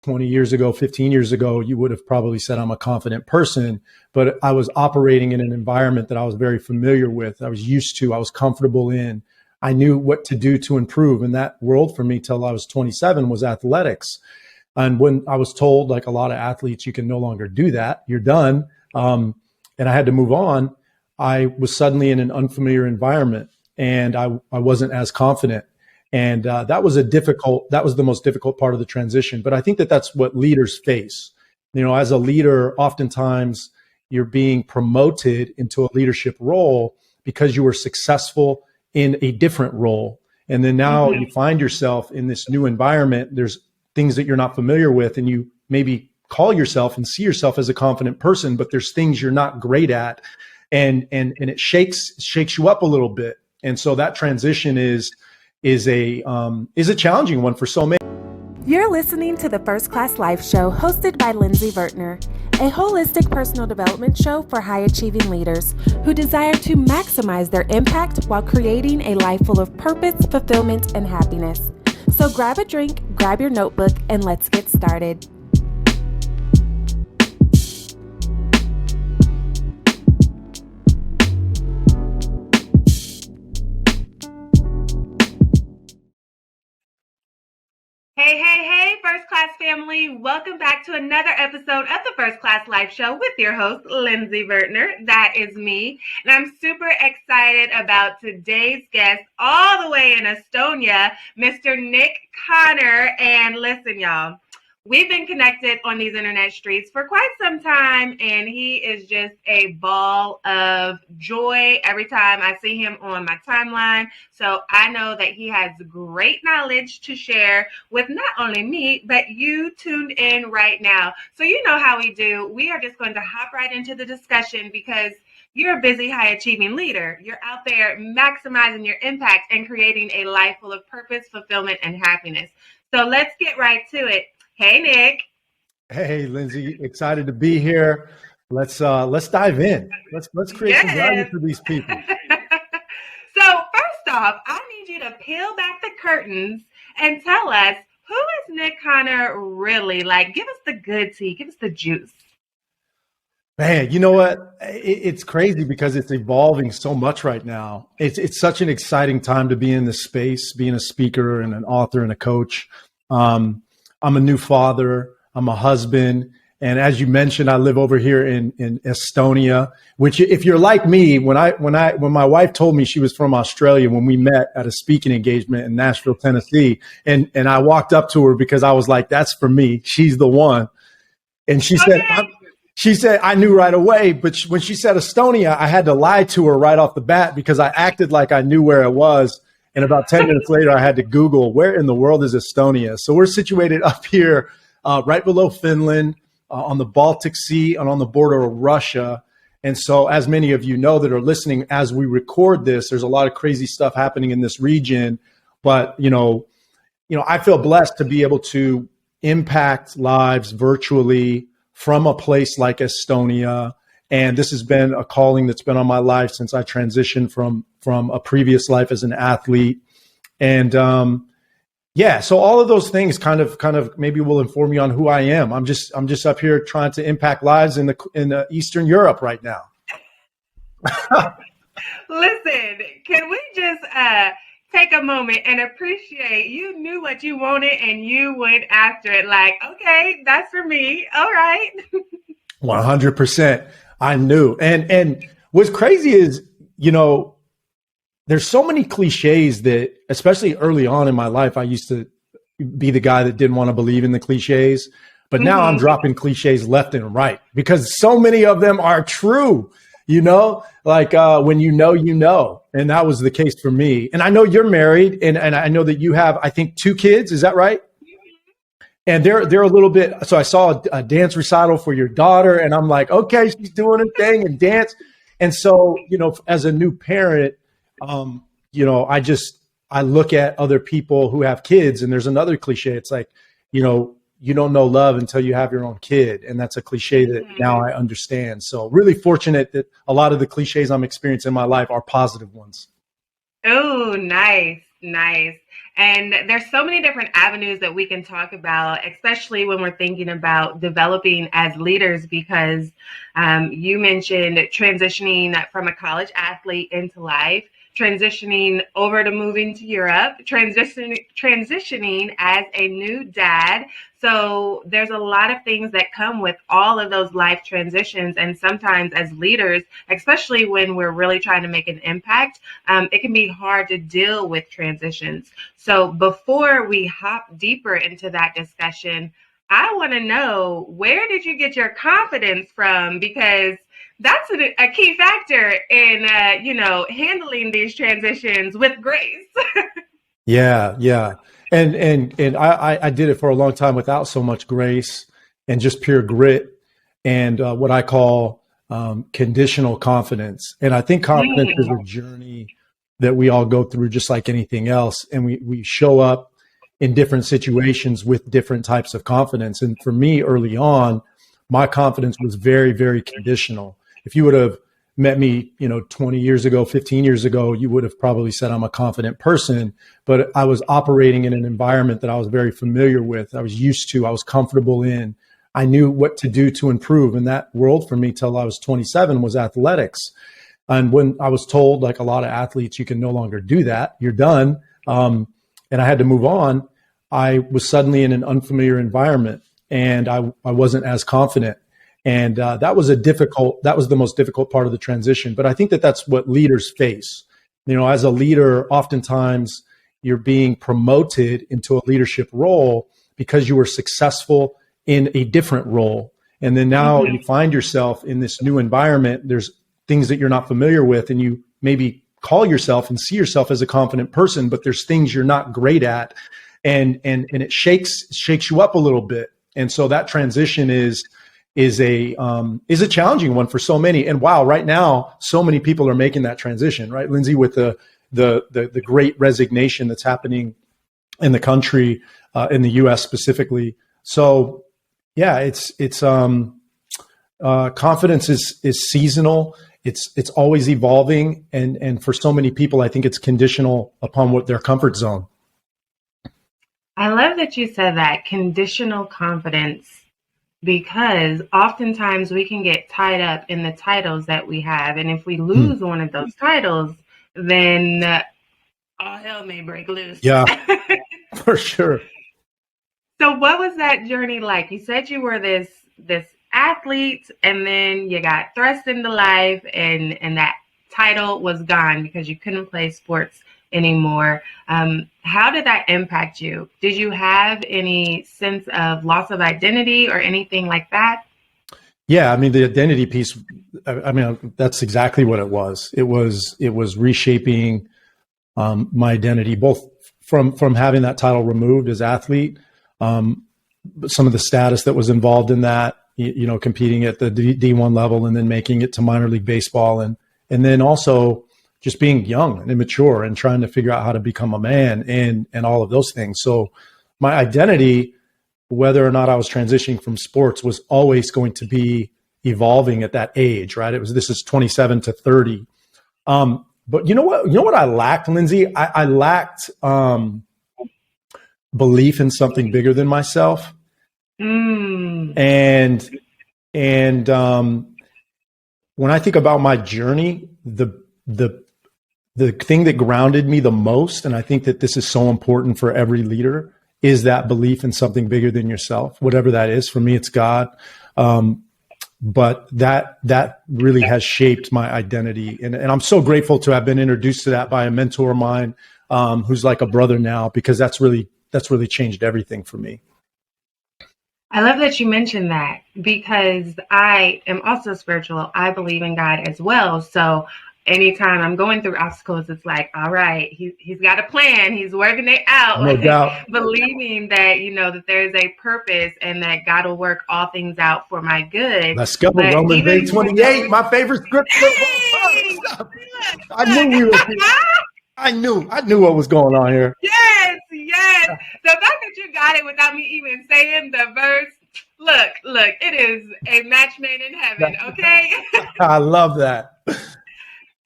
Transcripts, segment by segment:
20 years ago, 15 years ago, you would have probably said I'm a confident person, but I was operating in an environment that I was very familiar with. I was used to, I was comfortable in. I knew what to do to improve. And that world for me till I was 27 was athletics. And when I was told, like a lot of athletes, you can no longer do that, you're done. And I had to move on. I was suddenly in an unfamiliar environment and I wasn't as confident. And that was the most difficult part of the transition. But I think that that's what leaders face. You know, as a leader, oftentimes you're being promoted into a leadership role because you were successful in a different role. And then now you find yourself in this new environment. There's things that you're not familiar with, and you maybe call yourself and see yourself as a confident person, but there's things you're not great at. And it shakes you up a little bit. And so that transition is a challenging one for so many. You're listening to the First Class Life Show hosted by Lindsey Vertner, a holistic personal development show for high-achieving leaders who desire to maximize their impact while creating a life full of purpose, fulfillment, and happiness. So grab a drink, grab your notebook, and let's get started. Hey, First Class family. Welcome back to another episode of the First Class Life Show with your host, Lindsey Vertner. That is me. And I'm super excited about today's guest all the way in Estonia, Mr. Nick Connor. And listen, y'all, we've been connected on these internet streets for quite some time, and he is just a ball of joy every time I see him on my timeline. So I know that he has great knowledge to share with not only me, but you tuned in right now. So you know how we do. We are just going to hop right into the discussion because you're a busy, high-achieving leader. You're out there maximizing your impact and creating a life full of purpose, fulfillment, and happiness. So let's get right to it. Hey, Nick. Hey, Lindsey, excited to be here. Let's dive in. Let's create some value for these people. So first off, I need you to peel back the curtains and tell us, who is Nick Connor really? Like, give us the good tea, give us the juice. Man, you know what? It's crazy because it's evolving so much right now. It's such an exciting time to be in this space, being a speaker and an author and a coach. I'm a new father. I'm a husband. And as you mentioned, I live over here in Estonia, which if you're like me, when my wife told me she was from Australia, when we met at a speaking engagement in Nashville, Tennessee, and I walked up to her because I was like, that's for me. She's the one. And she said, I knew right away, but when she said Estonia, I had to lie to her right off the bat because I acted like I knew where it was. And about 10 minutes later, I had to Google, where in the world is Estonia? So we're situated up here right below Finland, on the Baltic Sea and on the border of Russia. And so as many of you know that are listening, as we record this, there's a lot of crazy stuff happening in this region. But, you know, I feel blessed to be able to impact lives virtually from a place like Estonia. And this has been a calling that's been on my life since I transitioned from a previous life as an athlete. And so all of those things kind of maybe will inform you on who I am. I'm just up here trying to impact lives in the Eastern Europe right now. Listen, can we just take a moment and appreciate you knew what you wanted and you went after it? Like, okay, that's for me. All right. 100%. I knew. And what's crazy is, there's so many cliches that, especially early on in my life, I used to be the guy that didn't want to believe in the cliches. But now I'm dropping cliches left and right because so many of them are true, like when you know. And that was the case for me. And I know you're married and I know that you have, I think, 2 kids. Is that right? And they're a little bit, so I saw a dance recital for your daughter and I'm like, okay, she's doing her thing and dance. And so, as a new parent, I look at other people who have kids and there's another cliche. It's like, you don't know love until you have your own kid. And that's a cliche that now I understand. So really fortunate that a lot of the cliches I'm experiencing in my life are positive ones. Oh, nice. And there's so many different avenues that we can talk about, especially when we're thinking about developing as leaders, because you mentioned transitioning from a college athlete into life, transitioning over to moving to Europe, transitioning as a new dad. So there's a lot of things that come with all of those life transitions. And sometimes as leaders, especially when we're really trying to make an impact, it can be hard to deal with transitions. So before we hop deeper into that discussion, I want to know, where did you get your confidence from? Because that's a key factor in, handling these transitions with grace. Yeah, yeah. And I did it for a long time without so much grace and just pure grit and what I call conditional confidence. And I think confidence is a journey that we all go through just like anything else. And we show up in different situations with different types of confidence. And for me, early on, my confidence was very, very conditional. If you would have met me, 20 years ago, 15 years ago, you would have probably said I'm a confident person, but I was operating in an environment that I was very familiar with. I was used to, I was comfortable in. I knew what to do to improve. And that world for me till I was 27 was athletics. And when I was told, like a lot of athletes, you can no longer do that, you're done. And I had to move on. I was suddenly in an unfamiliar environment and I wasn't as confident. And that was the most difficult part of the transition. But I think that that's what leaders face. As a leader, oftentimes you're being promoted into a leadership role because you were successful in a different role. And then now you find yourself in this new environment. There's things that you're not familiar with, and you maybe call yourself and see yourself as a confident person, but there's things you're not great at. And it shakes you up a little bit. And so that transition is a challenging one for so many. And wow, right now, so many people are making that transition, right, Lindsey, with the great resignation that's happening in the country, in the U.S. specifically. So yeah, it's confidence is seasonal. It's always evolving. And for so many people, I think it's conditional upon what their comfort zone. I love that you said that, conditional confidence, because oftentimes we can get tied up in the titles that we have. And if we lose one of those titles, then all hell may break loose. Yeah, for sure. So what was that journey like? You said you were this athlete, and then you got thrust into life, and that title was gone because you couldn't play sports anymore. How did that impact you? Did you have any sense of loss of identity or anything like that? Yeah, I mean, the identity piece, I mean, that's exactly what it was. It was reshaping my identity, both from having that title removed as athlete, some of the status that was involved in that, competing at the D1 level and then making it to minor league baseball, and then also just being young and immature and trying to figure out how to become a man and all of those things. So my identity, whether or not I was transitioning from sports, was always going to be evolving at that age, right? This is 27 to 30. But you know what I lacked, Lindsey? I lacked belief in something bigger than myself. And when I think about my journey, the thing that grounded me the most, and I think that this is so important for every leader, is that belief in something bigger than yourself, whatever that is. For me, it's God. But that really has shaped my identity. And I'm so grateful to have been introduced to that by a mentor of mine, who's like a brother now, because that's really changed everything for me. I love that you mentioned that, because I am also spiritual. I believe in God as well. So anytime I'm going through obstacles, it's like, all right, he's got a plan. He's working it out. No doubt. Believing that, that there's a purpose and that God will work all things out for my good. Let's go. Romans 8:28, my favorite scripture. Hey! I knew what was going on here. Yes. The fact that you got it without me even saying the verse, look, it is a match made in heaven, okay? I love that.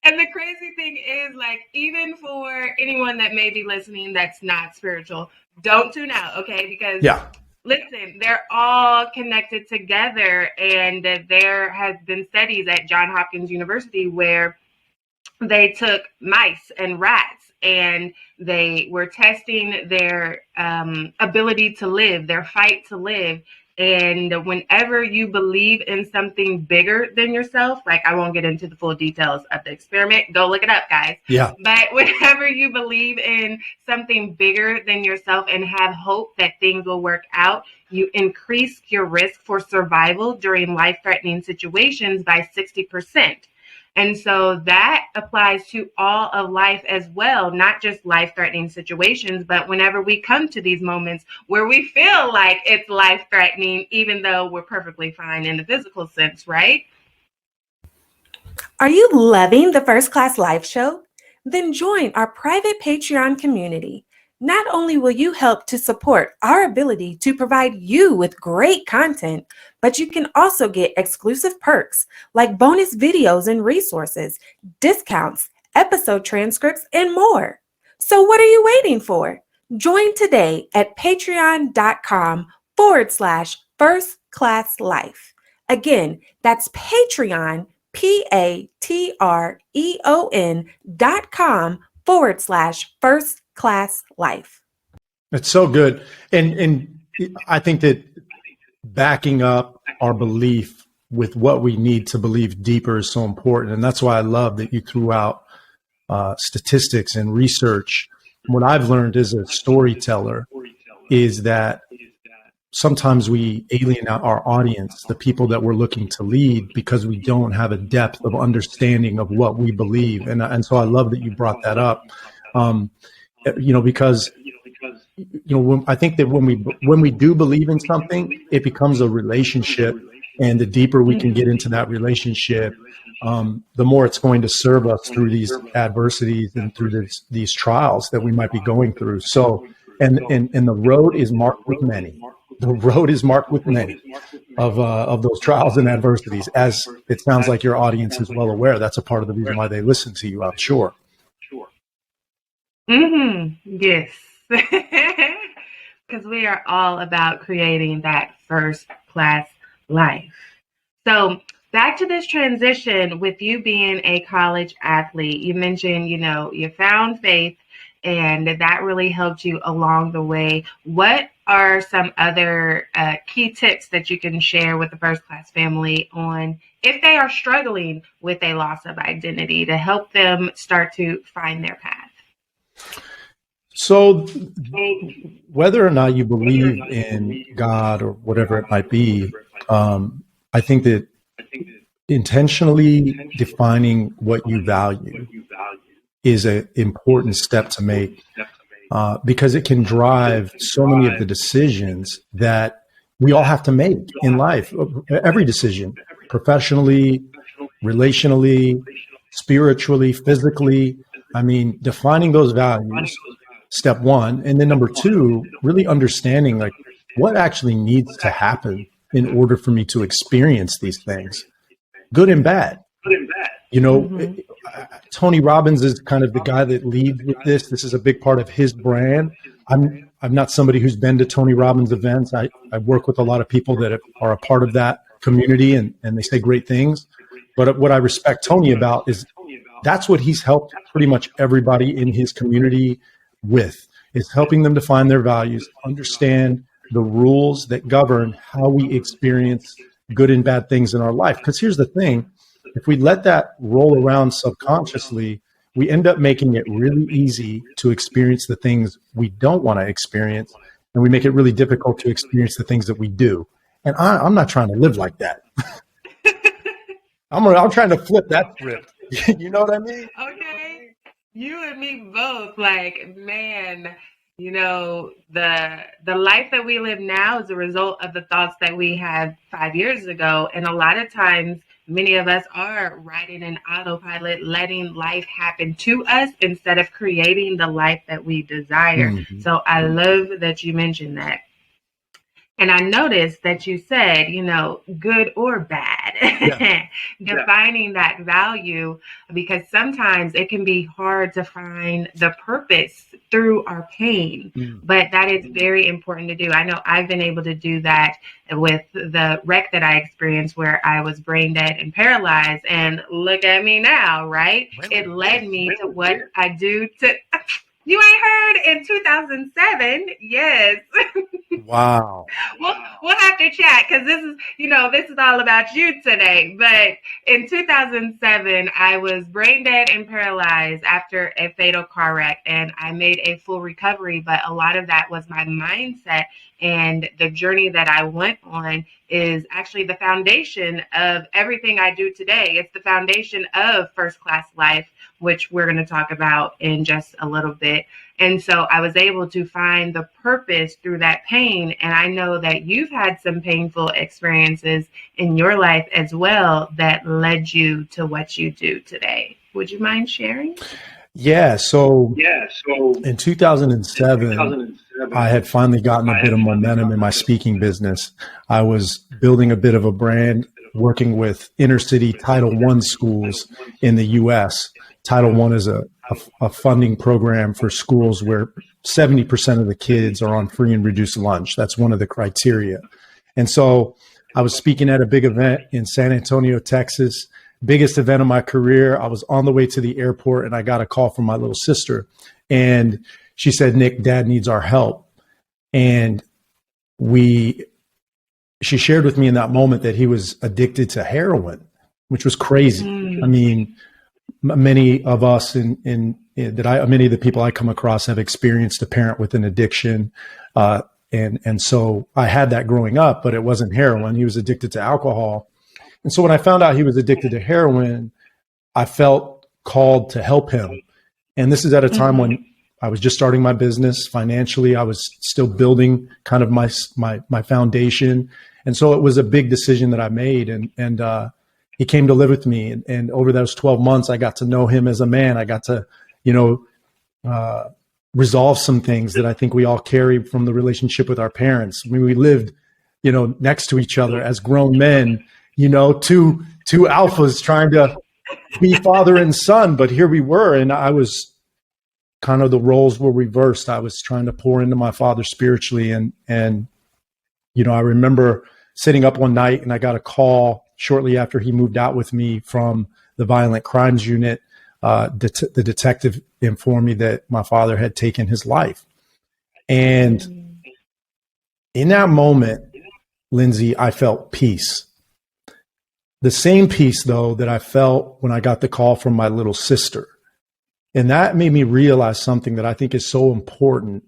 And the crazy thing is, like, even for anyone that may be listening that's not spiritual, don't tune out, okay? Because listen, they're all connected together, and there has been studies at Johns Hopkins University where they took mice and rats and they were testing their ability to live, their fight to live. And whenever you believe in something bigger than yourself, like, I won't get into the full details of the experiment, go look it up, guys. Yeah. But whenever you believe in something bigger than yourself and have hope that things will work out, you increase your risk for survival during life-threatening situations by 60%. And so that applies to all of life as well, not just life-threatening situations, but whenever we come to these moments where we feel like it's life-threatening, even though we're perfectly fine in the physical sense, right? Are you loving the First Class Life Show? Then join our private Patreon community. Not only will you help to support our ability to provide you with great content, but you can also get exclusive perks like bonus videos and resources, discounts, episode transcripts, and more. So what are you waiting for? Join today at patreon.com/First Class Life. Again, that's Patreon, patreon.com/First Class Life. It's so good. And I think that backing up our belief with what we need to believe deeper is so important. And that's why I love that you threw out statistics and research. What I've learned as a storyteller is that sometimes we alienate our audience, the people that we're looking to lead, because we don't have a depth of understanding of what we believe. And so I love that you brought that up. Because I think that when we do believe in something, it becomes a relationship, and the deeper we can get into that relationship, the more it's going to serve us through these adversities and through these trials that we might be going through. So, and the road is marked with many. The road is marked with many of those trials and adversities, as it sounds like your audience is well aware. That's a part of the reason why they listen to you, I'm sure. Yes. Because we are all about creating that first class life. So back to this transition with you being a college athlete, you mentioned, you found faith and that really helped you along the way. What are some other key tips that you can share with the first class family on if they are struggling with a loss of identity to help them start to find their path? So whether or not you believe in God or whatever it might be, I think that intentionally defining what you value is an important step to make, because it can drive so many of the decisions that we all have to make in life. Every decision, professionally, relationally, spiritually, physically. I mean, defining those values, step one. And then number two, really understanding like what actually needs to happen in order for me to experience these things, good and bad. Tony Robbins is kind of the guy that leads with this. This is a big part of his brand. I'm not somebody who's been to Tony Robbins events. I work with a lot of people that are a part of that community, and they say great things. But what I respect Tony about is that's what he's helped pretty much everybody in his community with, is helping them define their values, understand the rules that govern how we experience good and bad things in our life. Because here's the thing, if we let that roll around subconsciously, we end up making it really easy to experience the things we don't want to experience, and we make it really difficult to experience the things that we do. And I'm not trying to live like that. I'm trying to flip that script. You know what I mean? Okay. You and me both. Like, man, the life that we live now is a result of the thoughts that we had 5 years ago. And a lot of times, many of us are riding an autopilot, letting life happen to us instead of creating the life that we desire. So I love that you mentioned that. And I noticed that you said, good or bad, Yeah. defining that value, because sometimes it can be hard to find the purpose through our pain, Mm. but that is very important to do. I know I've been able to do that with the wreck that I experienced where I was brain dead and paralyzed. And look at me now, right? It led me to what I do to. You ain't heard in 2007. Yes. Wow. We'll have to chat because this is all about you today. But in 2007, I was brain dead and paralyzed after a fatal car wreck, and I made a full recovery. But a lot of that was my mindset, and the journey that I went on is actually the foundation of everything I do today. It's the foundation of First Class Life, which we're going to talk about in just a little bit. And so I was able to find the purpose through that pain. And I know that you've had some painful experiences in your life as well that led you to what you do today. Would you mind sharing? Yeah. So in 2007, I had finally gotten a bit of momentum in my speaking business. I was building a bit of a brand, working with inner city Title I schools in the US. Title I is a funding program for schools where 70% of the kids are on free and reduced lunch. That's one of the criteria. And so I was speaking at a big event in San Antonio, Texas, biggest event of my career. I was on the way to the airport and I got a call from my little sister. And she said, "Nick, Dad needs our help." And she shared with me in that moment that he was addicted to heroin, which was crazy. I mean, many of us many of the people I come across have experienced a parent with an addiction. And so I had that growing up, but it wasn't heroin. He was addicted to alcohol. And so when I found out he was addicted to heroin, I felt called to help him. And this is at a time when I was just starting my business financially. I was still building kind of my foundation. And so it was a big decision that I made. And he came to live with me. And over those 12 months, I got to know him as a man. I got to, resolve some things that I think we all carry from the relationship with our parents. I mean, we lived, next to each other as grown men, two alphas trying to be father and son. But here we were, and I was kind of, the roles were reversed. I was trying to pour into my father spiritually. And I remember sitting up one night and I got a call shortly after he moved out with me from the violent crimes unit. The detective informed me that my father had taken his life. And in that moment, Lindsey, I felt peace. The same peace, though, that I felt when I got the call from my little sister. And that made me realize something that I think is so important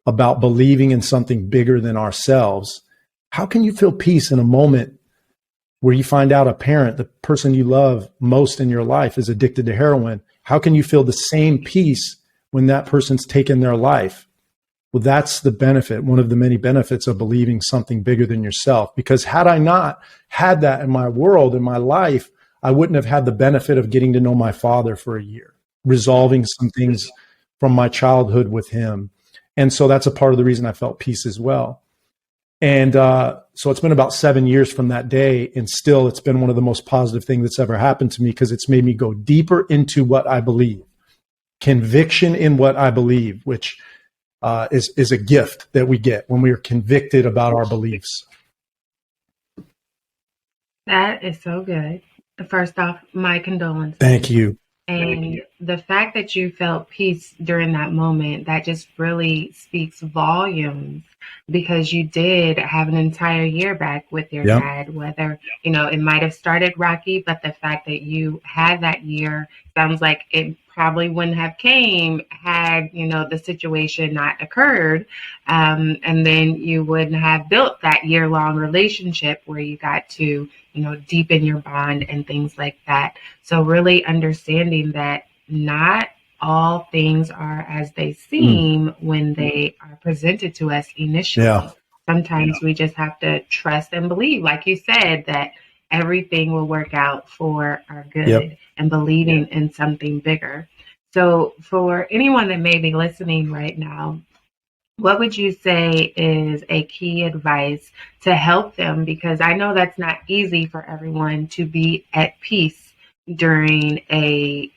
about believing in something bigger than ourselves. How can you feel peace in a moment where you find out a parent, the person you love most in your life, is addicted to heroin? How can you feel the same peace when that person's taken their life? Well, that's the benefit, one of the many benefits of believing something bigger than yourself. Because had I not had that in my world, in my life, I wouldn't have had the benefit of getting to know my father for a year, resolving some things from my childhood with him. And so that's a part of the reason I felt peace as well. And so it's been about 7 years from that day, and still it's been one of the most positive things that's ever happened to me, because it's made me go deeper into what I believe, conviction in what I believe, which is a gift that we get when we are convicted about our beliefs. That is so good. First off, my condolences. Thank you. And the fact that you felt peace during that moment, that just really speaks volumes, because you did have an entire year back with your dad, whether, it might have started rocky, but the fact that you had that year sounds like it probably wouldn't have came had, the situation not occurred. And then you wouldn't have built that year-long relationship where you got to, deepen your bond and things like that. So really understanding that not all things are as they seem when they are presented to us initially. Sometimes we just have to trust and believe, like you said, that everything will work out for our good, and believing in something bigger. So for anyone that may be listening right now, what would you say is a key advice to help them? Because I know that's not easy for everyone to be at peace during a,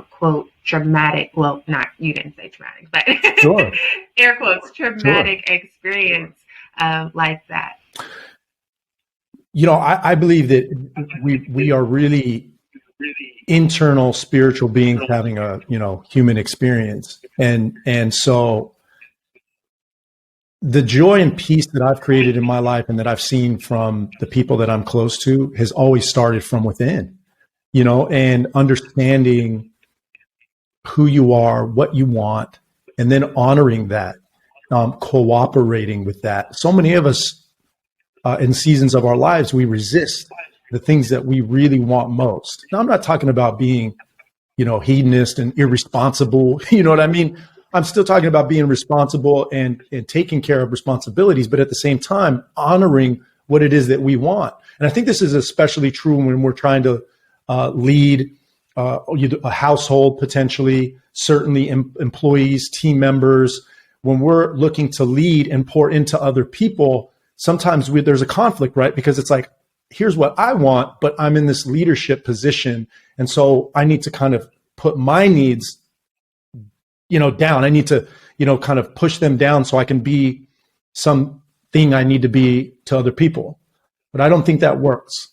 quote, traumatic, well, not, you didn't say traumatic, but Sure. air quotes, traumatic experience like that. I believe that we are really internal spiritual beings having a, human experience. And so the joy and peace that I've created in my life and that I've seen from the people that I'm close to has always started from within, and understanding who you are, what you want, and then honoring that, cooperating with that. So many of us in seasons of our lives, we resist the things that we really want most. Now, I'm not talking about being, hedonist and irresponsible. You know what I mean? I'm still talking about being responsible and taking care of responsibilities, but at the same time, honoring what it is that we want. And I think this is especially true when we're trying to lead a household, potentially, certainly employees, team members. When we're looking to lead and pour into other people, sometimes there's a conflict, right? Because it's like, here's what I want, but I'm in this leadership position. And so I need to kind of put my needs, down. I need to, kind of push them down so I can be something I need to be to other people. But I don't think that works.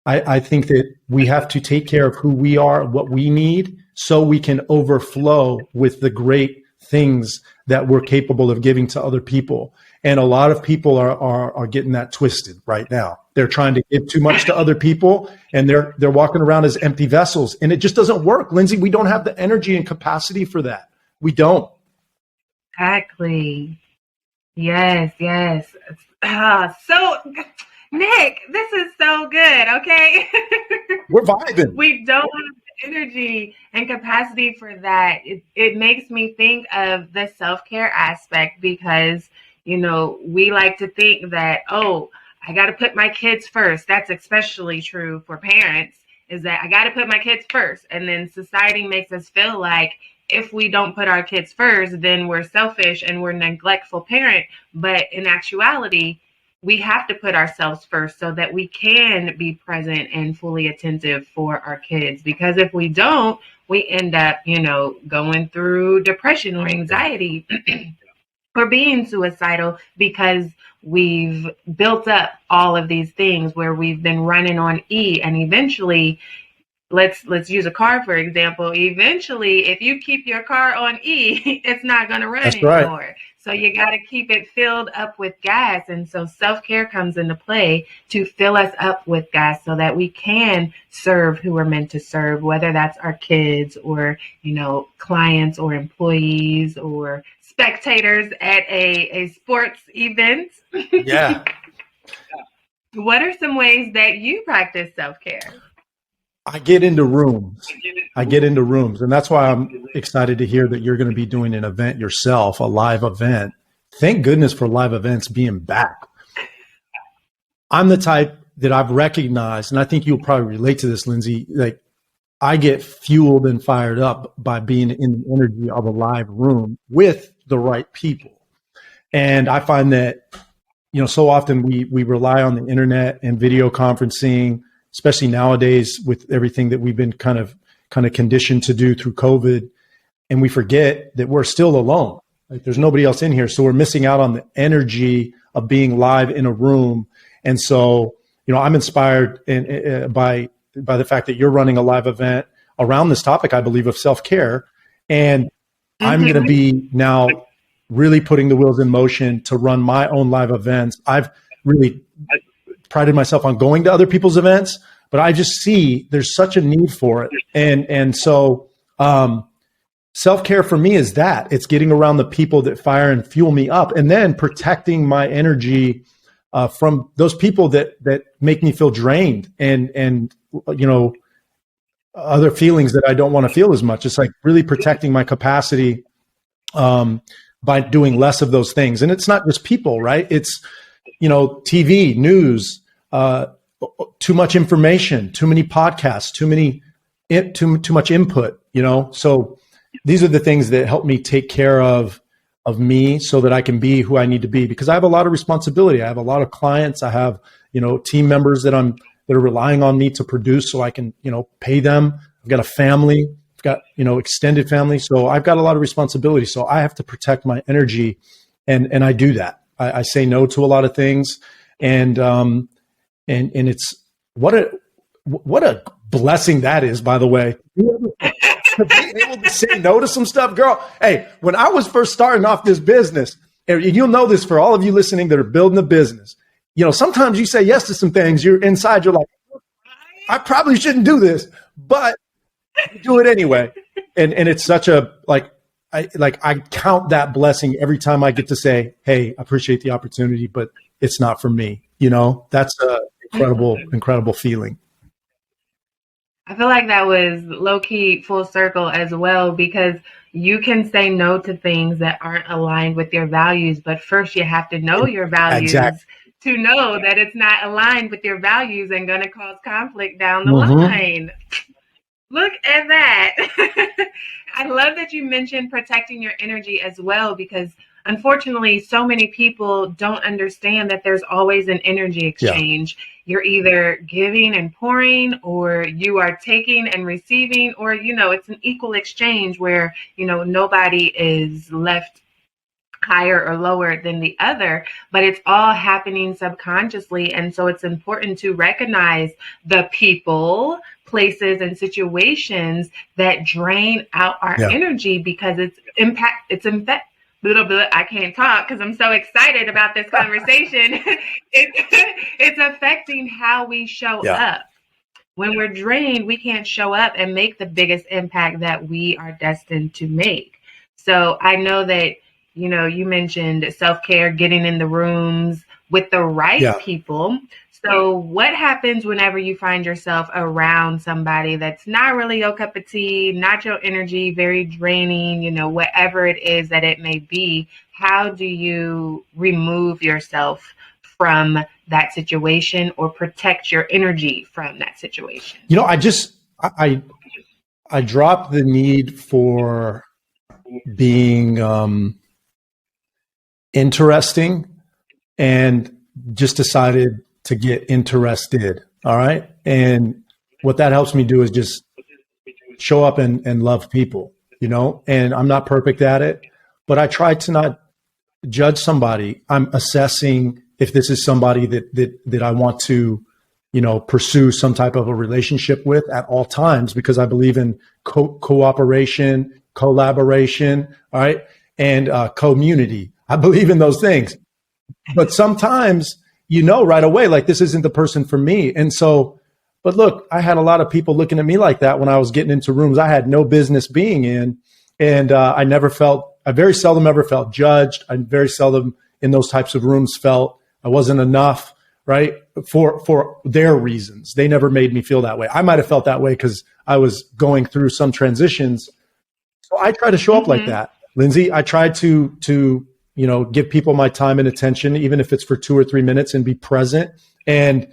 I think that we have to take care of who we are, what we need, so we can overflow with the great things that we're capable of giving to other people. And a lot of people are getting that twisted right now. They're trying to give too much to other people, and they're walking around as empty vessels. And it just doesn't work, Lindsey. We don't have the energy and capacity for that. We don't. Exactly. Yes. So, Nick, this is so good. Okay. We're vibing. We don't have the energy and capacity for that. It makes me think of the self-care aspect because, we like to think that, I got to put my kids first. That's especially true for parents, is that I got to put my kids first. And then society makes us feel like if we don't put our kids first, then we're selfish and we're a neglectful parent. But in actuality, we have to put ourselves first so that we can be present and fully attentive for our kids. Because if we don't, we end up, going through depression or anxiety or being suicidal because we've built up all of these things where we've been running on E. And eventually, let's use a car, for example. Eventually, if you keep your car on E, it's not going to run That's anymore. right. So you got to keep it filled up with gas. And so self-care comes into play to fill us up with gas so that we can serve who we're meant to serve, whether that's our kids or, clients or employees or spectators at a sports event. Yeah. What are some ways that you practice self-care? I get into rooms. And that's why I'm excited to hear that you're going to be doing an event yourself, a live event. Thank goodness for live events being back. I'm the type that I've recognized, and I think you'll probably relate to this, Lindsey, like I get fueled and fired up by being in the energy of a live room with the right people. And I find that, so often we rely on the internet and video conferencing, especially nowadays with everything that we've been kind of conditioned to do through COVID. And we forget that we're still alone. Like there's nobody else in here. So we're missing out on the energy of being live in a room. And so, I'm inspired by the fact that you're running a live event around this topic, I believe, of self-care. And I'm going to be now really putting the wheels in motion to run my own live events. I've really prided myself on going to other people's events, but I just see there's such a need for it. And so self-care for me is that. It's getting around the people that fire and fuel me up, and then protecting my energy from those people that make me feel drained and other feelings that I don't want to feel as much. It's like really protecting my capacity by doing less of those things. And it's not just people, right? It's, TV, news, too much information, too many podcasts, too much input, So these are the things that help me take care of of me so that I can be who I need to be, because I have a lot of responsibility. I have a lot of clients. I have, team members that are relying on me to produce so I can, pay them. I've got a family, I've got, extended family. So I've got a lot of responsibility. So I have to protect my energy, and I do that. I say no to a lot of things, and it's what a blessing that is, by the way. To be able to say no to some stuff, girl. Hey, when I was first starting off this business, and you'll know this for all of you listening that are building a business, sometimes you say yes to some things. You're inside, you're like, I probably shouldn't do this, but you do it anyway. And it's such a, I count that blessing every time I get to say, hey, I appreciate the opportunity, but it's not for me. That's a incredible feeling. I feel like that was low-key full circle as well, because you can say no to things that aren't aligned with your values, but first you have to know your values to know that it's not aligned with your values and going to cause conflict down the line. Look at that. I love that you mentioned protecting your energy as well, because unfortunately, so many people don't understand that there's always an energy exchange. Yeah. You're either giving and pouring, or you are taking and receiving, or, it's an equal exchange where, nobody is left higher or lower than the other, but it's all happening subconsciously. And so it's important to recognize the people, places, and situations that drain out our energy, because I can't talk because I'm so excited about this conversation. It's affecting how we show up. When we're drained, we can't show up and make the biggest impact that we are destined to make. So I know that, you mentioned self-care, getting in the rooms with the right people. So what happens whenever you find yourself around somebody that's not really your cup of tea, not your energy, very draining, whatever it is that it may be? How do you remove yourself from that situation or protect your energy from that situation? I dropped the need for being interesting and just decided to get interested. All right. And what that helps me do is just show up and love people, and I'm not perfect at it, but I try to not judge somebody. I'm assessing if this is somebody that I want to, pursue some type of a relationship with at all times, because I believe in cooperation, collaboration, all right, and community. I believe in those things. But sometimes, right away, like, this isn't the person for me. And so, but look, I had a lot of people looking at me like that when I was getting into rooms I had no business being in. And I very seldom ever felt judged. I very seldom in those types of rooms felt I wasn't enough, right? For their reasons. They never made me feel that way. I might have felt that way because I was going through some transitions. So I try to show up like that, Lindsey. I try to give people my time and attention, even if it's for 2 or 3 minutes, and be present. And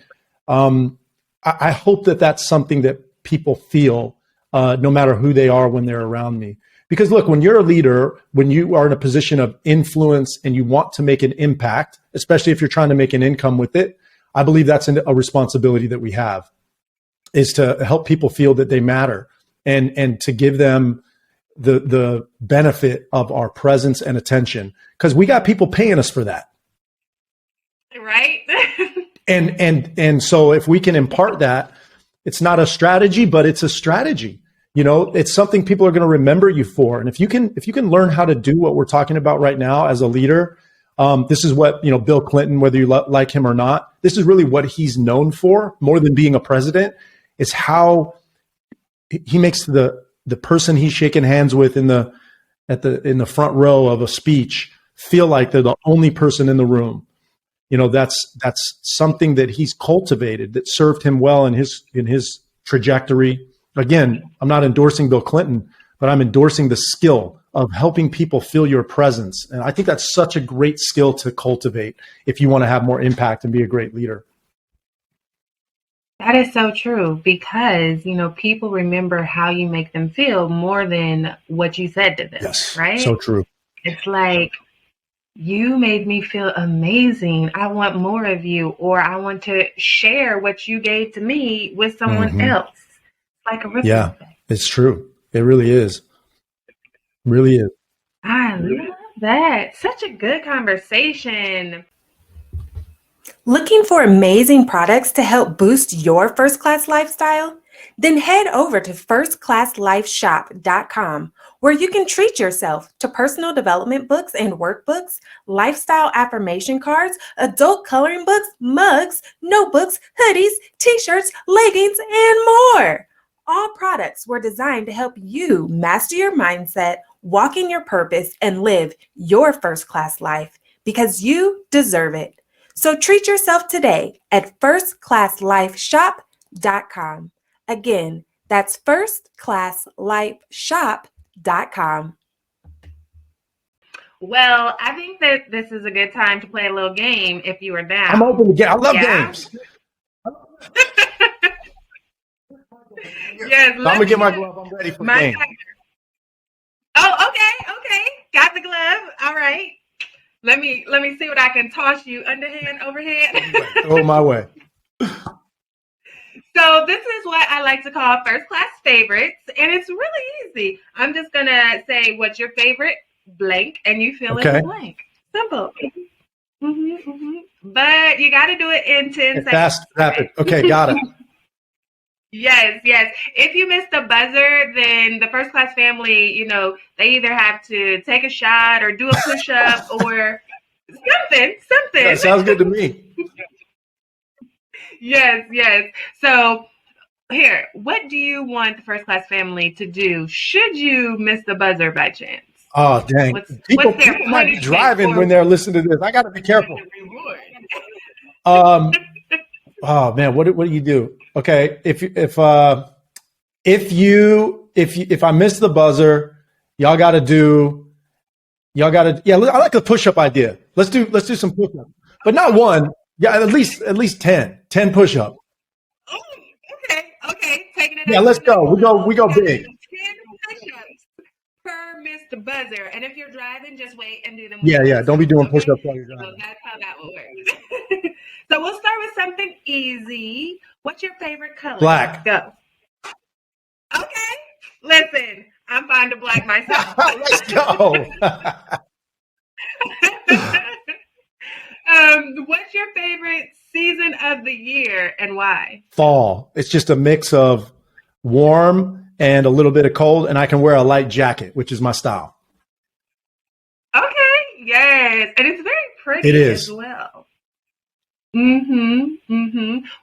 I hope that that's something that people feel, no matter who they are, when they're around me. Because look, when you're a leader, when you are in a position of influence and you want to make an impact, especially if you're trying to make an income with it, I believe that's a responsibility that we have, is to help people feel that they matter, and to give them the benefit of our presence and attention, because we got people paying us for that. Right. and so if we can impart that, it's not a strategy, but it's a strategy. It's something people are going to remember you for. And if you can learn how to do what we're talking about right now as a leader, this is what, Bill Clinton, whether you like him or not, this is really what he's known for more than being a president, is how he makes the person he's shaking hands with in the front row of a speech feel like they're the only person in the room. That's something that he's cultivated that served him well in his trajectory. Again, I'm not endorsing Bill Clinton, but I'm endorsing the skill of helping people feel your presence. And I think that's such a great skill to cultivate if you want to have more impact and be a great leader. That is so true, because, people remember how you make them feel more than what you said to them. Yes, right? so true. It's like, you made me feel amazing. I want more of you, or I want to share what you gave to me with someone Mm-hmm. else. Like a ripple Yeah, effect. it's true. It really is. Really is. I love that. Such a good conversation. Looking for amazing products to help boost your first class lifestyle? Then head over to firstclasslifeshop.com, where you can treat yourself to personal development books and workbooks, lifestyle affirmation cards, adult coloring books, mugs, notebooks, hoodies, t-shirts, leggings, and more. All products were designed to help you master your mindset, walk in your purpose, and live your first class life because you deserve it. So treat yourself today at firstclasslifeshop.com. Again, that's firstclasslifeshop.com. Well, I think that this is a good time to play a little game if you are down. I'm open to game. I love games. Yes, I'm gonna get my glove. I'm ready for the game. Oh, okay. Got the glove. All right. Let me see what I can toss you underhand, overhand. Throw it my way. So this is what I like to call first class favorites, and it's really easy. I'm just gonna say what's your favorite blank, and you fill in the blank. Simple. But you got to do it in 10 seconds. Fast, rapid. Okay, got it. Yes. If you miss the buzzer, then the first class family, they either have to take a shot or do a push-up or something. That sounds good to me. Yes. So here, what do you want the first class family to do should you miss the buzzer by chance? Oh, dang. People might be driving when they're listening to this. I got to be careful. Oh man, what do you do? Okay, if I miss the buzzer, I like a push-up idea. Let's do some push-ups, but not one. Yeah, at least 10 push-ups. Oh, okay. Taking it. Yeah, let's go. We go big. 10 push-ups per missed buzzer, and if you're driving, just wait and do them. Yeah. Don't be doing push-ups while you're driving. So that's how that will work. So we'll start with something easy. What's your favorite color? Black. Go. Okay. Listen, I'm fond of black myself. Let's go. What's your favorite season of the year and why? Fall. It's just a mix of warm and a little bit of cold, and I can wear a light jacket, which is my style. Okay. Yes. And it's very pretty as well.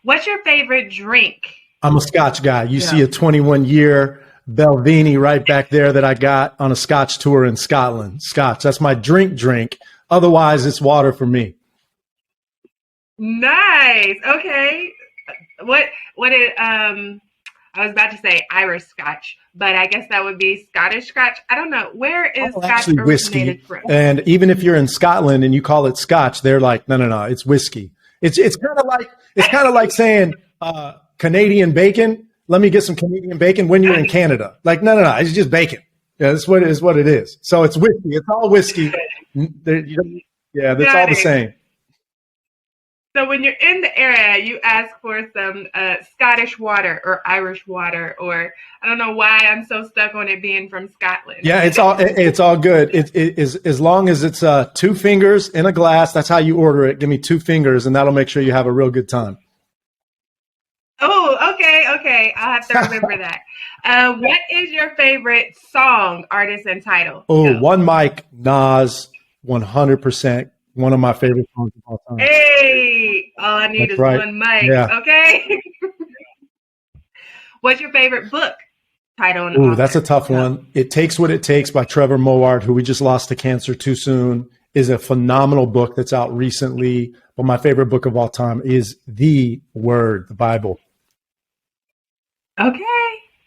What's your favorite drink? I'm a Scotch guy. You see a 21-year Belvini right back there that I got on a Scotch tour in Scotland. Scotch. That's my drink. Otherwise, it's water for me. Nice. Okay. I was about to say Irish Scotch, but I guess that would be Scottish Scotch. I don't know. Where is Scotch originated from? And even if you're in Scotland and you call it Scotch, they're like, no, it's whiskey. It's kind of like saying Canadian bacon. Let me get some Canadian bacon when you're in Canada. Like, no, it's just bacon. Yeah, that's what it is. So it's whiskey. It's all whiskey. That's all the same. So when you're in the area, you ask for some Scottish water or Irish water, or I don't know why I'm so stuck on it being from Scotland. Yeah, it's all good. It is, as long as it's 2 fingers in a glass. That's how you order it. Give me 2 fingers, and that'll make sure you have a real good time. Oh, okay. I'll have to remember that. What is your favorite song, artist, and title? Oh, One Mic, Nas, 100%. One of my favorite songs of all time. Hey, all I need is one mic. Yeah. Okay. What's your favorite book? Title and author? That's a tough one. It Takes What It Takes by Trevor Moward, who we just lost to cancer too soon, is a phenomenal book that's out recently. But my favorite book of all time is the Word, the Bible. Okay.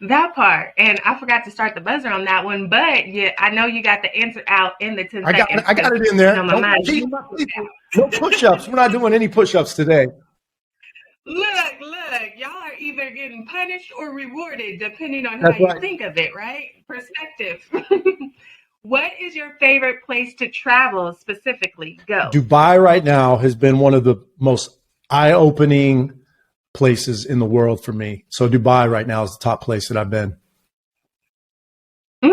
That part. And I forgot to start the buzzer on that one, but yeah, I know you got the answer out in the 10 seconds. I got it in there. No push-ups. We're not doing any push-ups today. Look. Y'all are either getting punished or rewarded, depending on how you think of it, right? Perspective. What is your favorite place to travel specifically? Go. Dubai right now has been one of the most eye-opening places in the world for me. So Dubai right now is the top place that I've been. I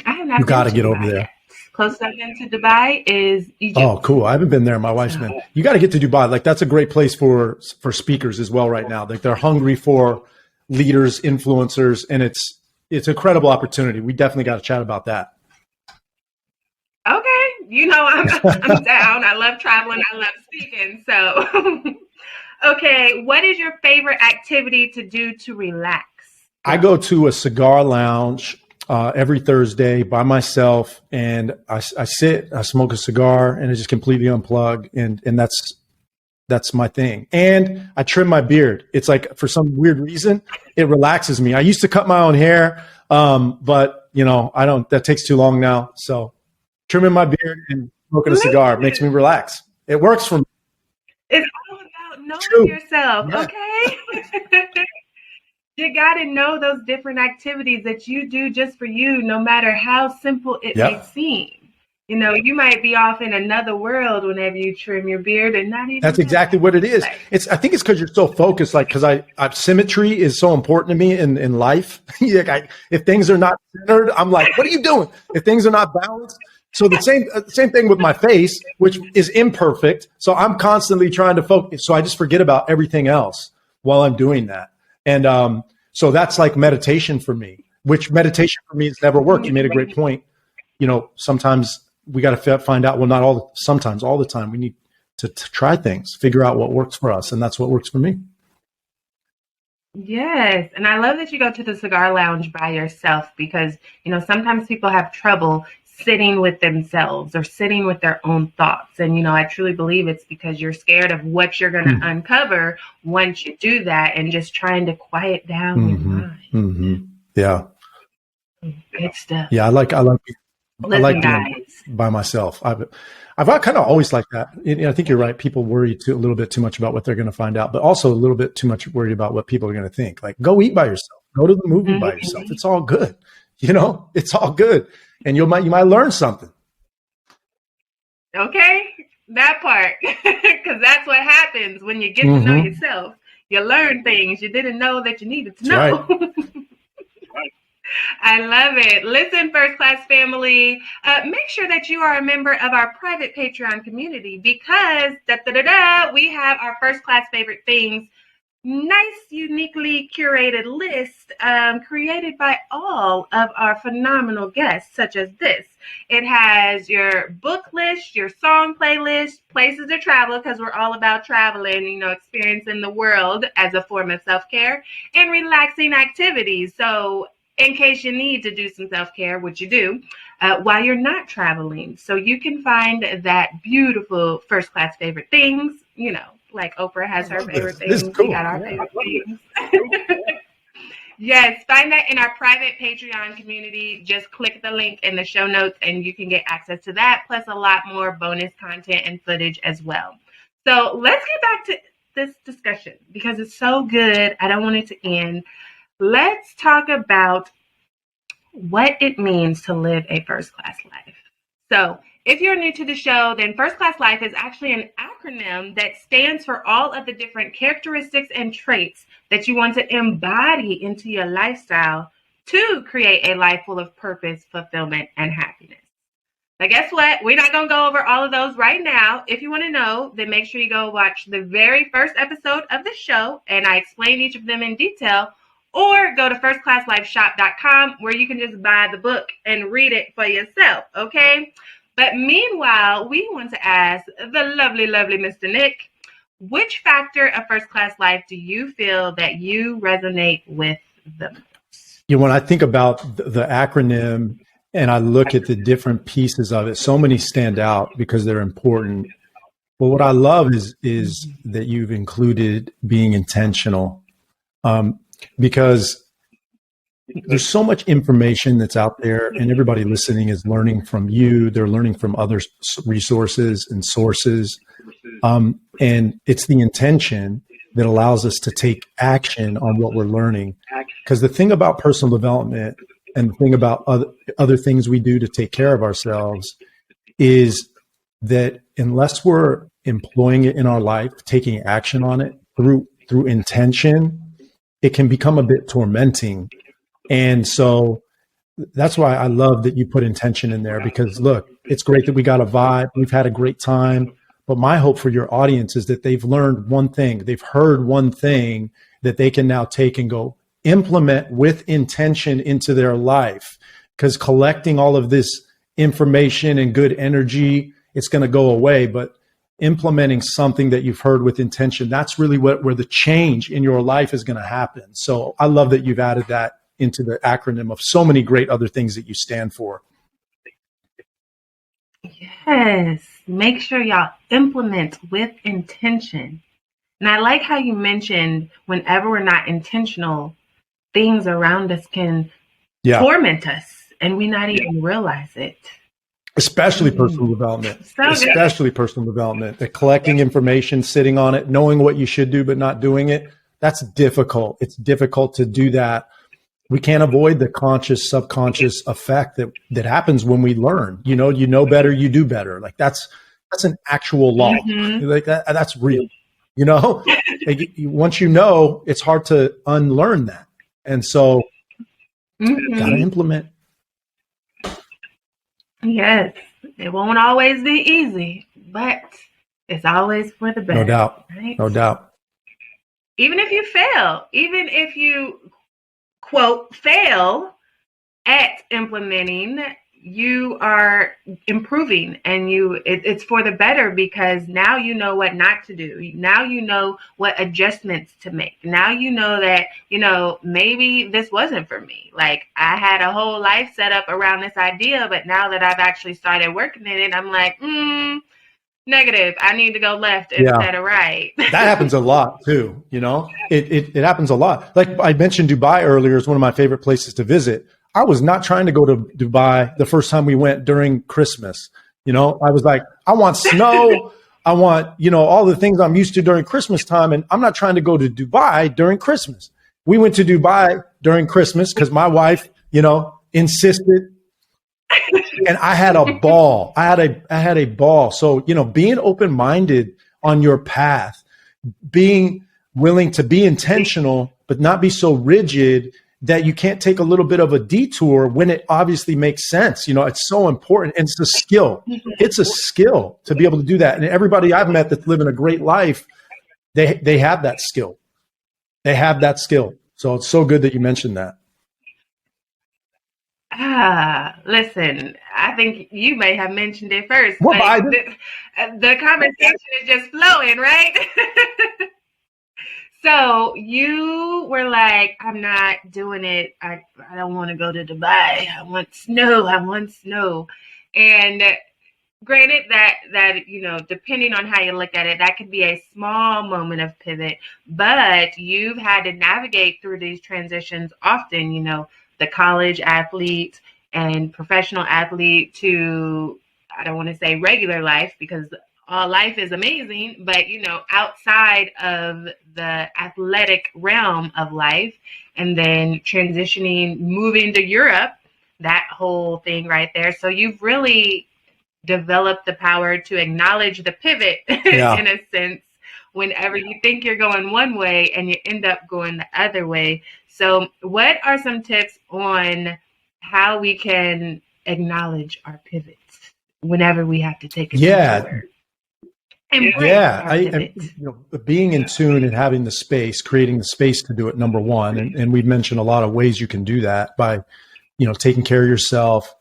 have not You got been to get Dubai over there. yet. Closest I've been to Dubai is Egypt. Oh, cool. I haven't been there. My wife's been. You got to get to Dubai. Like, that's a great place for speakers as well right now. Like, they're hungry for leaders, influencers, and it's an incredible opportunity. We definitely got to chat about that. Okay. I'm down. I love traveling. I love speaking. So, okay. What is your favorite activity to do to relax? I go to a cigar lounge every Thursday by myself, and I sit, I smoke a cigar, and I just completely unplug, and that's my thing. And I trim my beard. It's like, for some weird reason, it relaxes me. I used to cut my own hair, but I don't. That takes too long now. So trimming my beard and smoking a cigar makes me relax. It works for me. It's all about knowing yourself. Yeah. Okay. You got to know those different activities that you do just for you, no matter how simple it may seem. You might be off in another world whenever you trim your beard and not even. That's exactly what it is. I think it's because you're so focused, because symmetry is so important to me in life. If things are not centered, I'm like, what are you doing? If things are not balanced. So the same thing with my face, which is imperfect. So I'm constantly trying to focus. So I just forget about everything else while I'm doing that. And so that's like meditation for me, which meditation for me has never worked. You made a great point. Sometimes we got to find out, well, not all, sometimes all the time, we need to try things, figure out what works for us. And that's what works for me. Yes. And I love that you go to the cigar lounge by yourself because, sometimes people have trouble sitting with themselves or sitting with their own thoughts. And, I truly believe it's because you're scared of what you're going to uncover once you do that and just trying to quiet down your mind. Mm-hmm. Yeah. Good stuff. Yeah. I like Listen, being by myself. I've kind of always liked that. I think you're right. People worry a little bit too much about what they're going to find out, but also a little bit too much worried about what people are going to think. Like, go eat by yourself, go to the movie by yourself. It's all good. It's all good. And you might learn something. Okay, that part, because that's what happens when you get to know yourself. You learn things you didn't know that you needed to know. Right. I love it. Listen, First Class family, make sure that you are a member of our private Patreon community because we have our First Class favorite things. Nice, uniquely curated list created by all of our phenomenal guests, such as this. It has your book list, your song playlist, places to travel, because we're all about traveling, experiencing the world as a form of self-care, and relaxing activities. So in case you need to do some self-care, which you do, while you're not traveling. So you can find that beautiful First Class favorite things, like Oprah has her favorite things. This is cool. We got our favorite things. Yes, find that in our private Patreon community. Just click the link in the show notes and you can get access to that, plus a lot more bonus content and footage as well. So let's get back to this discussion because it's so good. I don't want it to end. Let's talk about what it means to live a first class life. So if you're new to the show, then First Class Life is actually an acronym that stands for all of the different characteristics and traits that you want to embody into your lifestyle to create a life full of purpose, fulfillment, and happiness. Now, guess what? We're not going to go over all of those right now. If you want to know, then make sure you go watch the very first episode of the show, and I explain each of them in detail, or go to firstclasslifeshop.com where you can just buy the book and read it for yourself, okay? But meanwhile, we want to ask the lovely, lovely Mr. Nick, which factor of First Class Life do you feel that you resonate with the most? When I think about the acronym and I look at the different pieces of it, so many stand out because they're important. But what I love is that you've included being intentional, because there's so much information that's out there and everybody listening is learning from you. They're learning from other resources and sources. And it's the intention that allows us to take action on what we're learning. Because the thing about personal development, and the thing about other things we do to take care of ourselves is that unless we're employing it in our life, taking action on it through intention, it can become a bit tormenting. And so that's why I love that you put intention in there, because look, it's great that we got a vibe. We've had a great time. But my hope for your audience is that they've learned one thing, they've heard one thing that they can now take and go implement with intention into their life. Because collecting all of this information and good energy, it's going to go away. But implementing something that you've heard with intention, that's really where the change in your life is going to happen. So I love that you've added that into the acronym of so many great other things that you stand for. Yes. Make sure y'all implement with intention. And I like how you mentioned whenever we're not intentional, things around us can torment us and we not even realize it. Especially personal development. So especially personal development. The collecting information, sitting on it, knowing what you should do but not doing it, that's difficult. It's difficult to do that. We can't avoid the conscious, subconscious effect that happens when we learn. You know better, you do better. Like that's an actual law. Like that's real. Like, once you know, it's hard to unlearn that. And so, gotta implement. Yes, it won't always be easy, but it's always for the better. No doubt. Right? No doubt. Even if you fail, even if you quote fail at implementing, you are improving, and it's for the better, because now you know what not to do. Now you know what adjustments to make. Now you know that, maybe this wasn't for me. Like, I had a whole life set up around this idea, but now that I've actually started working in it, I'm like, negative. I need to go left instead of right. That happens a lot too. It happens a lot. Like I mentioned, Dubai earlier is one of my favorite places to visit. I was not trying to go to Dubai the first time we went during Christmas. I was like, I want snow. I want, all the things I'm used to during Christmas time. And I'm not trying to go to Dubai during Christmas. We went to Dubai during Christmas because my wife, insisted. And I had a ball. I had a ball. So, being open-minded on your path, being willing to be intentional, but not be so rigid that you can't take a little bit of a detour when it obviously makes sense. It's so important. And it's a skill. It's a skill to be able to do that. And everybody I've met that's living a great life, they have that skill. They have that skill. So it's so good that you mentioned that. Listen, I think you may have mentioned it first. Well, like, the conversation is just flowing, right? So you were like, I'm not doing it. I don't want to go to Dubai. I want snow. And granted that, depending on how you look at it, that could be a small moment of pivot, but you've had to navigate through these transitions often, the college athlete and professional athlete to, I don't want to say regular life, because all life is amazing, but, outside of the athletic realm of life, and then transitioning, moving to Europe, that whole thing right there. So you've really developed the power to acknowledge the pivot in a sense, whenever you think you're going one way and you end up going the other way. So what are some tips on how we can acknowledge our pivots whenever we have to take a detour? Being in tune and having the space, creating the space to do it, number one. And we've mentioned a lot of ways you can do that by, taking care of yourself,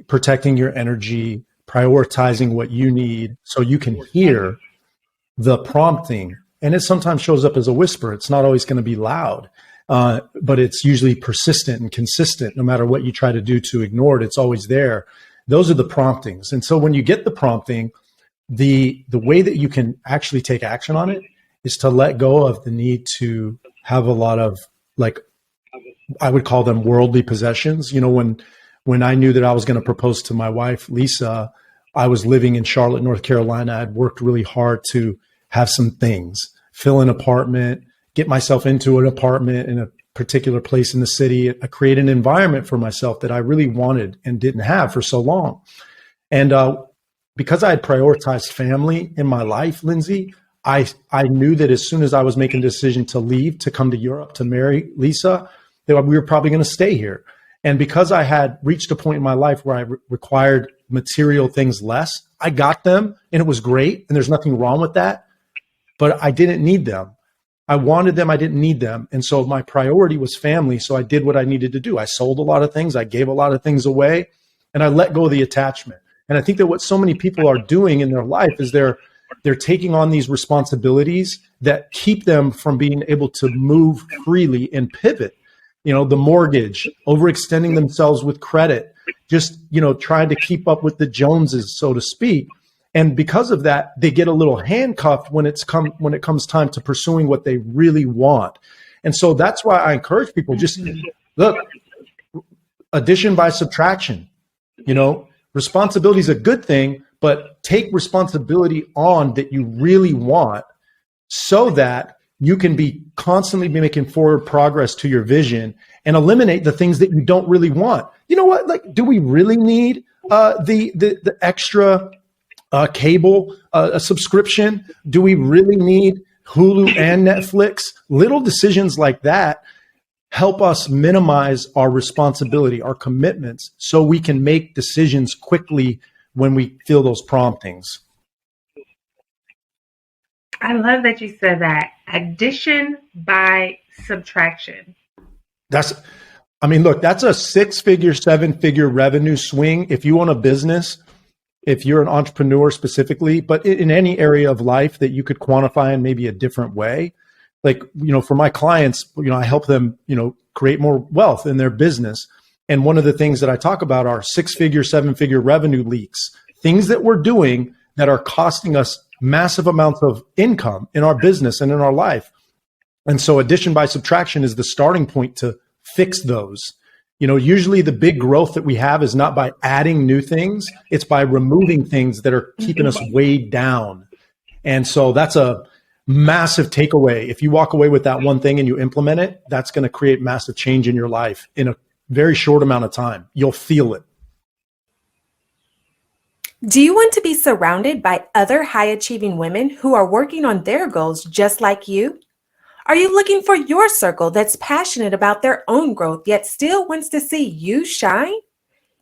protecting your energy, prioritizing what you need so you can hear the prompting. And it sometimes shows up as a whisper. It's not always going to be loud, but it's usually persistent and consistent. No matter what you try to do to ignore it, it's always there. Those are the promptings. And so when you get the prompting, the way that you can actually take action on it is to let go of the need to have a lot of, like, I would call them worldly possessions. When I knew that I was going to propose to my wife, Lisa, I was living in Charlotte, North Carolina. I'd worked really hard to have some things, fill an apartment, get myself into an apartment in a particular place in the city. I created an environment for myself that I really wanted and didn't have for so long. And because I had prioritized family in my life, Lindsey, I knew that as soon as I was making a decision to leave, to come to Europe, to marry Lisa, that we were probably going to stay here. And because I had reached a point in my life where I required material things less, I got them and it was great. And there's nothing wrong with that, but I didn't need them. I wanted them. I didn't need them. And so my priority was family. So I did what I needed to do. I sold a lot of things. I gave a lot of things away, and I let go of the attachment. And I think that what so many people are doing in their life is they're taking on these responsibilities that keep them from being able to move freely and pivot. You know, the mortgage, overextending themselves with credit, just, you know, trying to keep up with the Joneses, so to speak. And because of that, they get a little handcuffed when it comes time to pursuing what they really want. And so that's why I encourage people, just look, addition by subtraction. You know, responsibility is a good thing, but take responsibility on that you really want so that you can be constantly making forward progress to your vision and eliminate the things that you don't really want. You know what? Like, do we really need the extra cable, a subscription? Do we really need Hulu and Netflix? Little decisions like that help us minimize our responsibility, our commitments, so we can make decisions quickly when we feel those promptings. I love that you said that. Addition by subtraction. That's a 6-figure, 7-figure revenue swing. If you own a business, if you're an entrepreneur specifically, but in any area of life that you could quantify in maybe a different way. Like, you know, for my clients, you know, I help them, you know, create more wealth in their business. And one of the things that I talk about are 6-figure, 7-figure revenue leaks, things that we're doing that are costing us massive amounts of income in our business and in our life. And so addition by subtraction is the starting point to fix those. You know, usually the big growth that we have is not by adding new things, it's by removing things that are keeping us weighed down. And so that's a massive takeaway. If you walk away with that one thing and you implement it, that's going to create massive change in your life in a very short amount of time. You'll feel it. Do you want to be surrounded by other high-achieving women who are working on their goals just like you? Are you looking for your circle that's passionate about their own growth yet still wants to see you shine?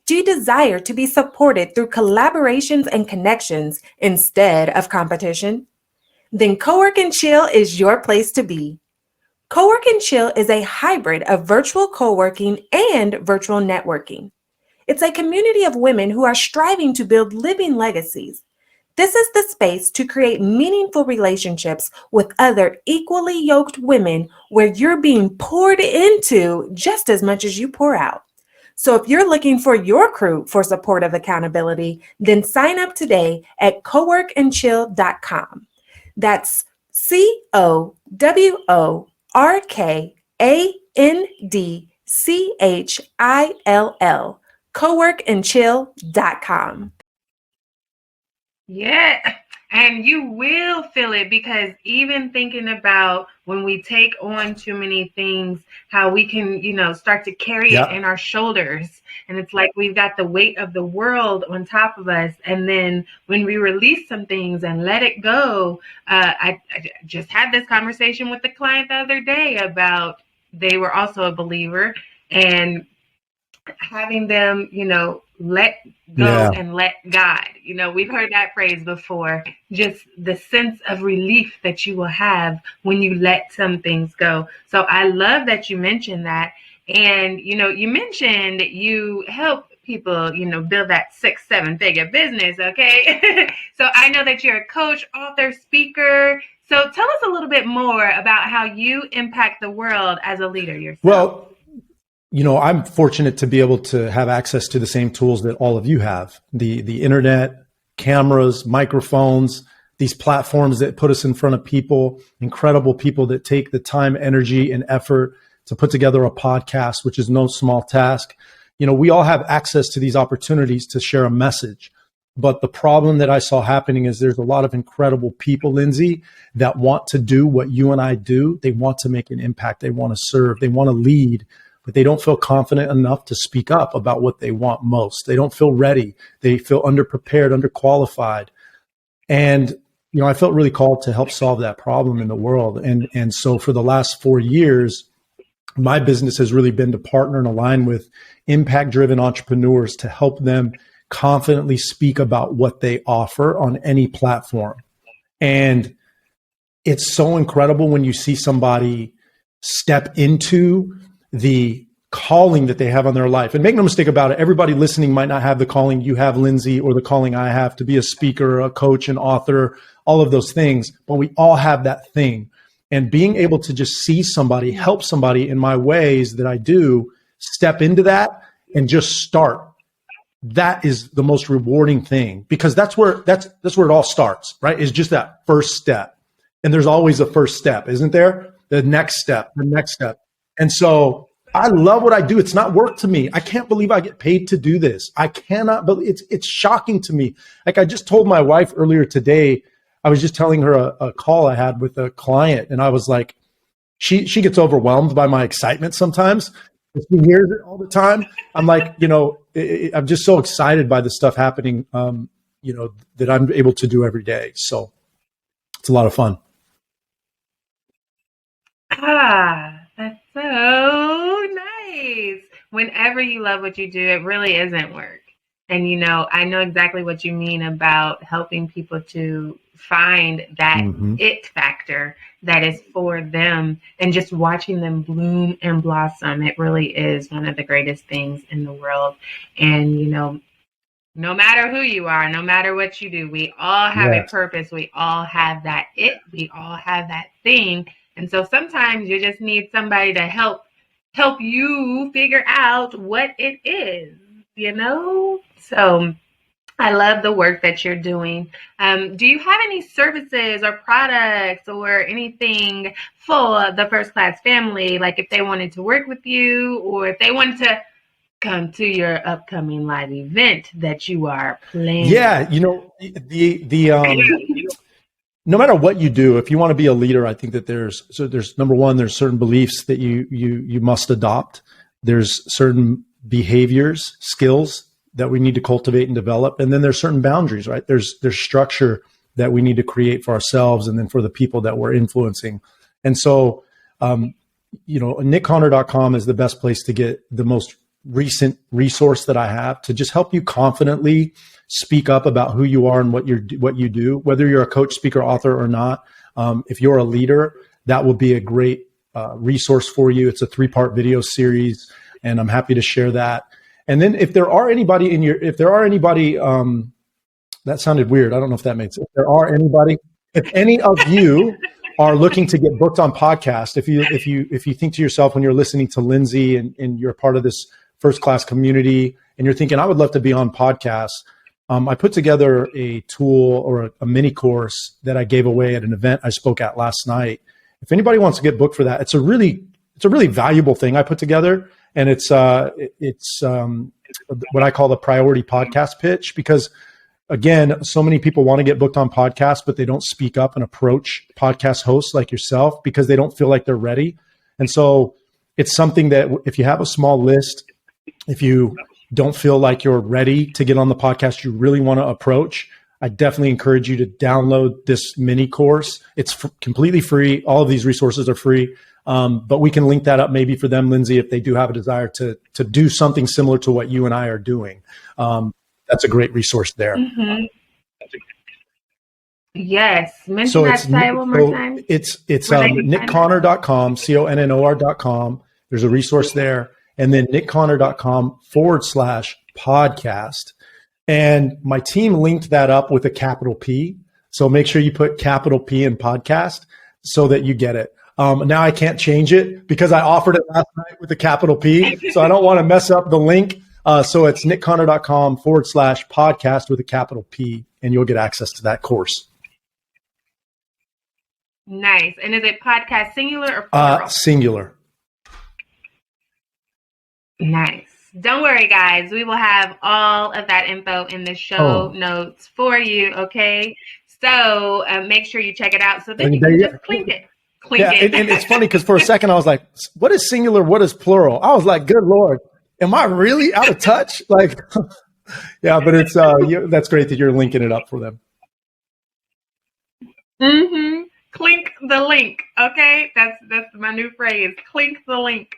Do you desire to be supported through collaborations and connections instead of competition? Then Cowork and Chill is your place to be. Cowork and Chill is a hybrid of virtual co-working and virtual networking. It's a community of women who are striving to build living legacies. This is the space to create meaningful relationships with other equally yoked women where you're being poured into just as much as you pour out. So if you're looking for your crew for supportive accountability, then sign up today at coworkandchill.com. That's COWORKANDCHILL, coworkandchill.com. Yeah, and you will feel it, because even thinking about when we take on too many things, how we can, you know, start to carry it in our shoulders. And it's like we've got the weight of the world on top of us. And then when we release some things and let it go, I just had this conversation with the client the other day about, they were also a believer, and having them, you know, let go and let God. You know, we've heard that phrase before. Just the sense of relief that you will have when you let some things go. So I love that you mentioned that. And, you know, you mentioned you help people, you know, build that 6-7-figure business. Okay. So I know that you're a coach, author, speaker. So tell us a little bit more about how you impact the world as a leader yourself. Well, you know, I'm fortunate to be able to have access to the same tools that all of you have. The internet, cameras, microphones, these platforms that put us in front of people, incredible people that take the time, energy, and effort to put together a podcast, which is no small task. You know, we all have access to these opportunities to share a message. But the problem that I saw happening is there's a lot of incredible people, Lindsey, that want to do what you and I do. They want to make an impact. They want to serve. They want to lead, but they don't feel confident enough to speak up about what they want most. They don't feel ready. They feel underprepared, underqualified. And I felt really called to help solve that problem in the world. And so for the last 4 years, my business has really been to partner and align with impact-driven entrepreneurs to help them confidently speak about what they offer on any platform. And it's so incredible when you see somebody step into the calling that they have on their life. And make no mistake about it, everybody listening might not have the calling you have, Lindsey, or the calling I have to be a speaker, a coach, an author, all of those things, but we all have that thing. And being able to just see somebody, help somebody in my ways that I do, step into that and just start. That is the most rewarding thing, because that's where it all starts, right? It's just that first step. And there's always a first step, isn't there? The next step. And so I love what I do. It's not work to me. I can't believe I get paid to do this. I cannot believe it's shocking to me. Like I just told my wife earlier today, I was just telling her a call I had with a client, and I was like, she gets overwhelmed by my excitement sometimes. She hears it all the time. I'm like, I'm just so excited by the stuff happening, that I'm able to do every day. So it's a lot of fun. That's so nice. Whenever you love what you do, it really isn't work. And, I know exactly what you mean about helping people to find that it factor that is for them, and just watching them bloom and blossom. It really is one of the greatest things in the world. And, no matter who you are, no matter what you do, we all have a purpose. We all have that we all have that thing. And so sometimes you just need somebody to help you figure out what it is, So I love the work that you're doing. Do you have any services or products or anything for the First Class family? Like if they wanted to work with you, or if they wanted to come to your upcoming live event that you are planning? Yeah, no matter what you do, if you want to be a leader, I think that there's number one, there's certain beliefs that you must adopt. There's certain behaviors, skills that we need to cultivate and develop. And then there's certain boundaries, right? There's structure that we need to create for ourselves and then for the people that we're influencing. And so, nickconnor.com is the best place to get the most recent resource that I have to just help you confidently speak up about who you are and what you do, whether you're a coach, speaker, author or not. If you're a leader, that will be a great resource for you. It's a 3-part video series, and I'm happy to share that. And then if there are anybody that sounded weird. I don't know if that makes sense. If any of you are looking to get booked on podcast, if you think to yourself when you're listening to Lindsey and you're part of this First Class community and you're thinking, I would love to be on podcasts. I put together a tool or a mini course that I gave away at an event I spoke at last night. If anybody wants to get booked for that, it's a really valuable thing I put together. And it's what I call the priority podcast pitch, because again, so many people want to get booked on podcasts, but they don't speak up and approach podcast hosts like yourself because they don't feel like they're ready. And so it's something that if you have a small list, if you don't feel like you're ready to get on the podcast you really want to approach, I definitely encourage you to download this mini course. It's completely free. All of these resources are free. But we can link that up maybe for them, Lindsey, if they do have a desire to do something similar to what you and I are doing. That's a great resource there. Mm-hmm. Yes. Mention that site one more time. It's nickconnor.com, CONNOR.com. There's a resource there. And then nickconnor.com/podcast. And my team linked that up with a capital P. So make sure you put capital P in podcast so that you get it. Now I can't change it because I offered it last night with a capital P. So I don't want to mess up the link. So it's nickconnor.com/podcast with a capital P, and you'll get access to that course. Nice. And is it podcast singular or plural? Singular. Nice. Don't worry, guys. We will have all of that info in the show notes for you, okay? So make sure you check it out so then you can just clink it. And it's funny because for a second I was like, what is singular? What is plural? I was like, good Lord, am I really out of touch? Like, yeah, but it's that's great that you're linking it up for them. Mm-hmm. Clink the link. Okay, that's my new phrase. Clink the link.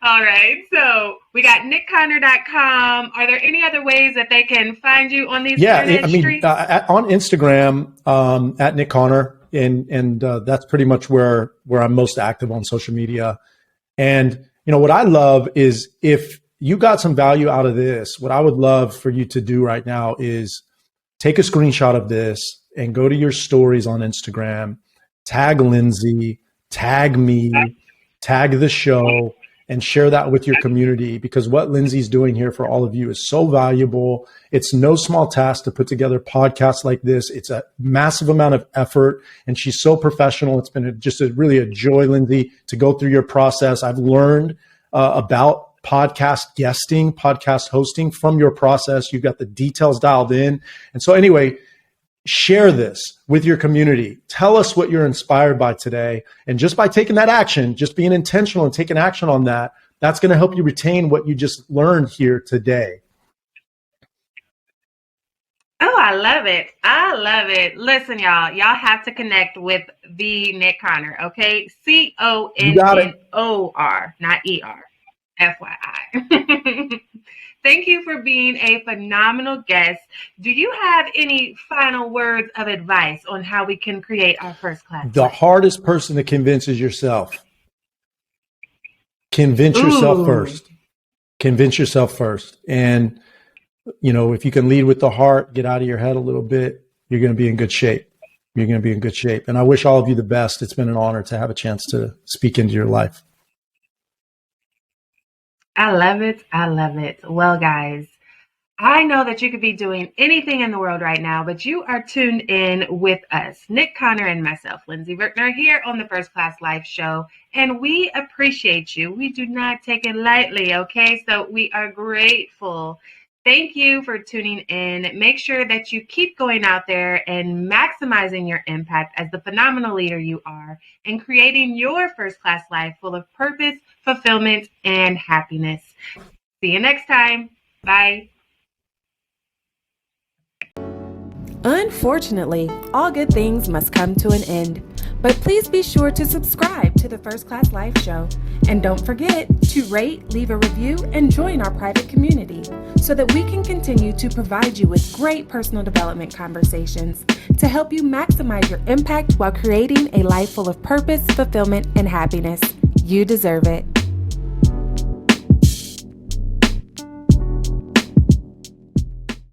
All right. So we got nickconnor.com. Are there any other ways that they can find you on these internet streets? On Instagram at Nick Connor, and that's pretty much where I'm most active on social media. And what I love is if you got some value out of this, what I would love for you to do right now is take a screenshot of this and go to your stories on Instagram, tag Lindsey, tag me, tag the show, and share that with your community, because what Lindsey's doing here for all of you is so valuable. It's no small task to put together podcasts like this. It's a massive amount of effort, and she's so professional. It's been really a joy, Lindsey, to go through your process. I've learned about podcast guesting, podcast hosting from your process. You've got the details dialed in. And so anyway, share this with your community. Tell us what you're inspired by today. And just by taking that action, just being intentional and taking action on that, that's going to help you retain what you just learned here today. Oh, I love it. I love it. Listen, y'all have to connect with the Nick Connor, okay? CONNOR, not ER. FYI. Thank you for being a phenomenal guest. Do you have any final words of advice on how we can create our first class? The hardest person to convince is yourself. Convince yourself first. Convince yourself first. And, if you can lead with the heart, get out of your head a little bit, you're going to be in good shape. You're going to be in good shape. And I wish all of you the best. It's been an honor to have a chance to speak into your life. I love it. I love it. Well, guys, I know that you could be doing anything in the world right now, but you are tuned in with us, Nick Connor and myself, Lindsey Vertner, here on the First Class Life Show. And we appreciate you. We do not take it lightly, okay? So we are grateful. Thank you for tuning in. Make sure that you keep going out there and maximizing your impact as the phenomenal leader you are and creating your first class life full of purpose, fulfillment, and happiness. See you next time. Bye. Unfortunately, all good things must come to an end. But please be sure to subscribe to the First Class Life Show. And don't forget to rate, leave a review, and join our private community so that we can continue to provide you with great personal development conversations to help you maximize your impact while creating a life full of purpose, fulfillment, and happiness. You deserve it.